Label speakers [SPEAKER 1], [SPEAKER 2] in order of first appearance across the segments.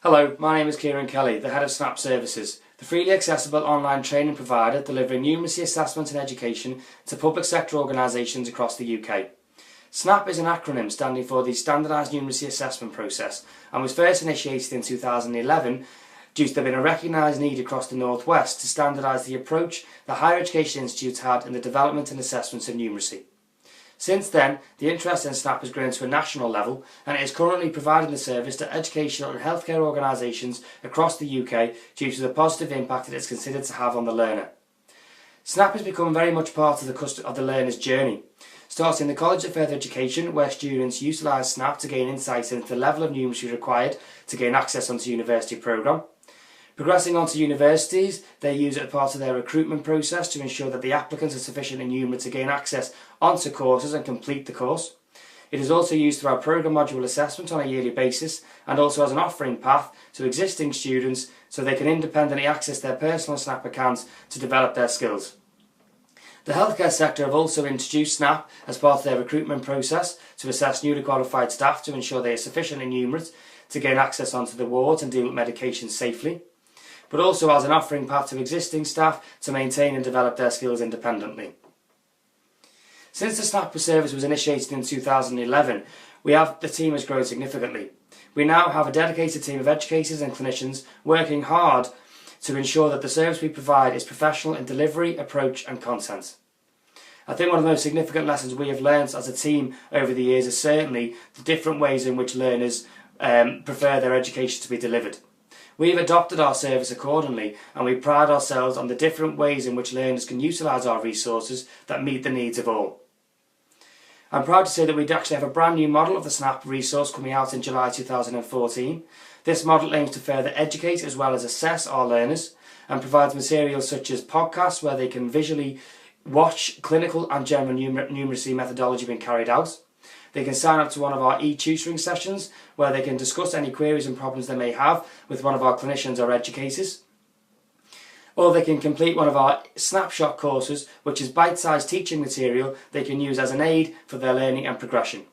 [SPEAKER 1] Hello, my name is Kieran Kelly, the Head of Snap Services, the freely accessible online training provider delivering numeracy assessment and education to public sector organisations across the UK. SNAP is an acronym standing for the Standardised Numeracy Assessment Process and was first initiated in 2011 due to there being a recognised need across the North West to standardise the approach that higher education institutes had in the development and assessments of numeracy. Since then, the interest in SNAP has grown to a national level and it is currently providing the service to educational and healthcare organisations across the UK due to the positive impact it is considered to have on the learner. SNAP has become very much part of the learner's journey, starting in the College of Further Education where students utilise SNAP to gain insight into the level of numeracy required to gain access onto the university programme. Progressing on to universities, they use it as part of their recruitment process to ensure that the applicants are sufficiently numerate to gain access onto courses and complete the course. It is also used through our programme module assessment on a yearly basis and also as an offering path to existing students so they can independently access their personal SNAP accounts to develop their skills. The healthcare sector have also introduced SNAP as part of their recruitment process to assess newly qualified staff to ensure they are sufficiently numerate to gain access onto the wards and deal with medication safely, but also as an offering path to existing staff to maintain and develop their skills independently. Since the SNAP service was initiated in 2011, the team has grown significantly. We now have a dedicated team of educators and clinicians working hard to ensure that the service we provide is professional in delivery, approach and content. I think one of the most significant lessons we have learned as a team over the years is certainly the different ways in which learners prefer their education to be delivered. We have adopted our service accordingly and we pride ourselves on the different ways in which learners can utilise our resources that meet the needs of all. I'm proud to say that we actually have a brand new model of the SNAP resource coming out in July 2014. This model aims to further educate as well as assess our learners and provides materials such as podcasts where they can visually watch clinical and general numeracy methodology being carried out. They can sign up to one of our e-tutoring sessions where they can discuss any queries and problems they may have with one of our clinicians or educators. Or they can complete one of our snapshot courses, which is bite-sized teaching material they can use as an aid for their learning and progression.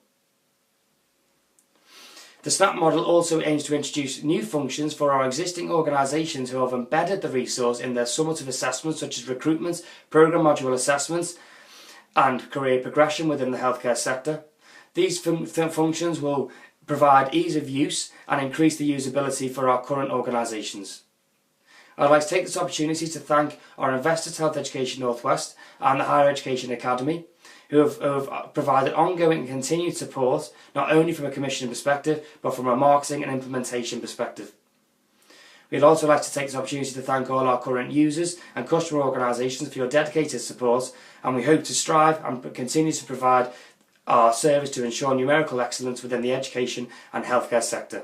[SPEAKER 1] The SNAP model also aims to introduce new functions for our existing organisations who have embedded the resource in their summative assessments such as recruitment, programme module assessments and career progression within the healthcare sector. These functions will provide ease of use and increase the usability for our current organisations. I'd like to take this opportunity to thank our investors Health Education Northwest and the Higher Education Academy who have provided ongoing and continued support not only from a commissioning perspective but from a marketing and implementation perspective. We'd also like to take this opportunity to thank all our current users and customer organisations for your dedicated support, and we hope to strive and continue to provide our service to ensure numerical excellence within the education and healthcare sector.